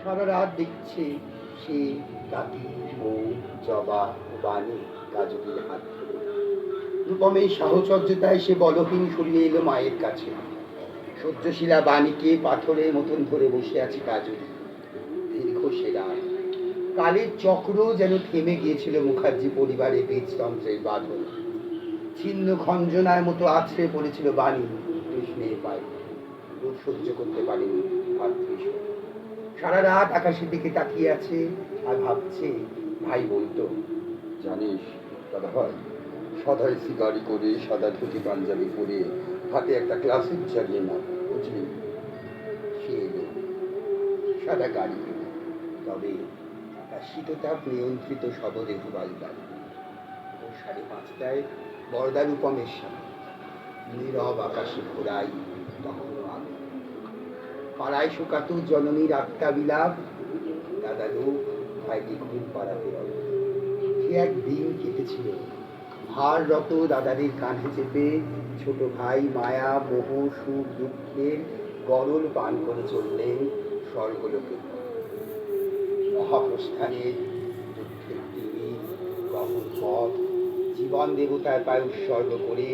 সারা রাত দেখছে সে কাটি, মৌ, জবা, বাণী, কাজলের হাত ধরে। রূপমের সাহচর্যতায় সে বলহীন শরীরে এলো মায়ের কাছে। সহ্যশীলা বাণীকে পাথরের মতন ধরে বসে আছে কাজলি। দীর্ঘ সে রাত। কালের চক্র যেন থেমে গিয়েছিল মুখার্জি পরিবারের বীজতন্ত্রের বাঁধন। ছিন্ন খঞ্জনার মতো আছড়ে পড়েছিল বাণী কৃষ্ণের পায়ে। রোদ সহ্য করতে পারেনি ভাতৃষ্ণ। সারা রাত আকাশের দিকে তাকিয়ে আছে আর ভাবছে, ভাই বলতো, জানিস দাদা ভাই, সাদা এসি গাড়ি করে, সাদা ধুতি পাঞ্জাবি পরে, হাতে একটা ক্লাসিক চালিয়ে না, বুঝলি? সে এলো সাদা গাড়ি করে, তবে তার শীততাপ নিয়ন্ত্রিত শবরে হুবাল গাড়ি। ও 5:30টায় বরদার উপমের সামনে নীরব আকাশে ঘোরাই তখনও আলো। পাড়ায় শোকাতুর জননীর আত্মা বিলাপ, দাদা লোক ভাইকে ঘুম পাড়াতে রব। সে এক দিন কেটেছিল ভাররত দাদাদের কাঁধে চেপে। ছোট ভাই মায়া, মোহ, সুখ, দুঃখের গরল পান করে চললেন স্বর্গলোকে। মহাপ্রস্থানের দুঃখের টিভি, গহন পথ, জীবন দেবতার পায়ে উৎসর্গ করে